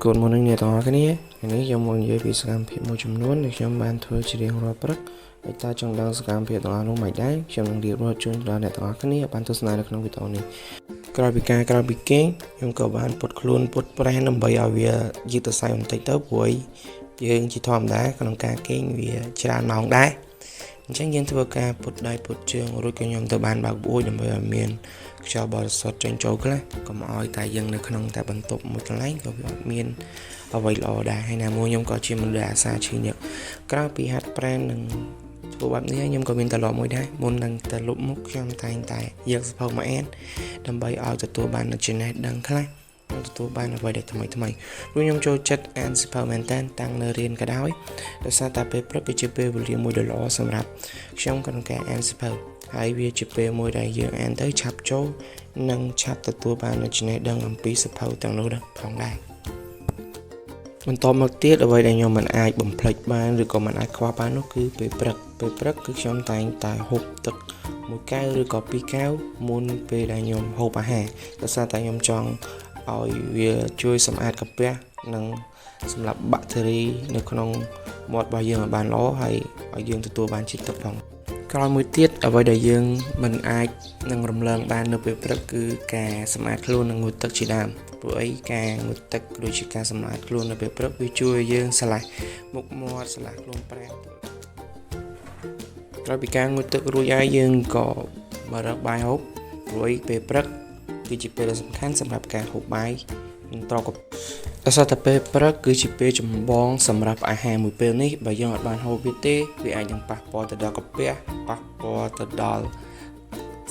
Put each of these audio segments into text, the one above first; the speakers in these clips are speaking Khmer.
Good morning អ្នកទាំងអស់គ្នានេះខ្ញុំមកនិយាយពីសកម្មភាពមួយចំនួនដែលខ្ញុំបានធ្វើជារៀងរាល់ព្រឹកហើយតើចង់ដឹងសកម្មភាពទាំងអស់នោះមិនដែរខ្ញុំនឹងរៀបរាប់ជូនដល់អ្នកទាំងអស់គ្នាបានទស្សនានៅក្នុងវីដេអូនេះក្រោយពីគេងខ្ញុំក៏បានពុតខ្លួនពុតប្រេះដើម្បីឲ្យវាយឺតទៅសាយបន្តិចទៅព្រោះយើងជាធម្មតាក្នុងការគេងវាច្រើនម៉ោងដែរអញ្ចឹងយើងធ្វើការពុតដៃពុតជើងរួចក៏ខ្ញុំទៅបានបើកបួយដើម្បីឲ្យមានខ្យល់បរិសុទ្ធចេញចូលខ្លះកុំឲ្យតែយើងនៅក្នុងតែបន្ទប់មួយកន្លែងក៏វាអត់មានអ្វីល្អដែរហើយណាមួយខ្ញុំក៏ជាមនុស្សដែលអាសាឈឺញឹកក្រៅពីហាត់ប្រាណនិងធ្វើបែបនេះខ្ញុំក៏មានទម្លាប់មួយដែរមុននឹងទៅលុបមុខខ្ញុំតែងតែយកសៀវភៅមកអានដើម្បីឲ្យទទួលបាននូវចំណេះដឹងខ្លះទទួលបានអ្វីដែលថ្មីព្រោះខ្ញុំចូលចិត្តអានសៀវភៅមែនតើតាំងនៅរៀនក៏ដោយសារតែពេលព្រឹកគឺជាពេលវេលាមួយដ៏ល្អសម្រាប់ខ្ញុំក្នុងការអានសៀវភៅហើយវាជាពេលមួយដែលយើងអានទៅឆាប់ចូលនិងឆាប់ទទួលបាននូវចំណេះដឹងអំពីសៀវភៅទាំងនោះផងដែរបន្តមកទៀតអ្វីដែលខ្ញុំមិនអាចបំភ្លេចបានឬក៏មិនអាចខ្វះបាននោះគឺពេលព្រឹកគឺខ្ញុំតែងតែហូបទឹកមួយកែវឬក៏ពីរកែវមុនពេលដែលខ្ញុំហូបអាហារដោយសារតែខ្ញុំចង់ឲ្យវាជួយសម្អាតកាពះនិងសម្រាប់បាក់តេរីនៅក្នុងមាត់របស់យើងឲ្យបានល្អហើយឲ្យយើងទទួលបានជាតិទឹកផងក្រោយមួយទៀតអ្វីដែលយើងមិនអាចនឹងរំលងបាននៅពេលព្រឹកគឺការសម្អាតខ្លួននិងងូតទឹកជាដើមព្រោះការងូតទឹកដូចជាការសម្អាតខ្លួននៅពេលព្រឹកវាជួយឲ្យយើងឆ្លាស់មុខមាត់ឆ្លាស់ខ្លួនប្រាណក្រោយពីការងូតទឹករួចហើយយើងក៏មករកបាយហូបព្រោះពេលព្រឹកគឺជាពេលដ៏សំខាន់សម្រាប់ការហូបបាយនិងត្រកដោយសារតែពេលព្រឹកគឺជាពេលចម្បងសម្រាប់អាហារមួយពេលនេះបើយើងអត់បានហូបវាទេវាអាចនឹងប៉ះពាល់ទៅដល់កាពះប៉ះពាល់ទៅដល់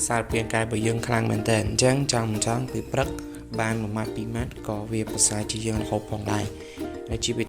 សារពាង្គកាយរបស់យើងខ្លាំងមែនតើអញ្ចឹងចង់ពេលព្រឹកបាន1ម៉ាត់2ម៉ាត់ក៏វាប្រសើរជាងរហូតផងដែរហើយជីវិត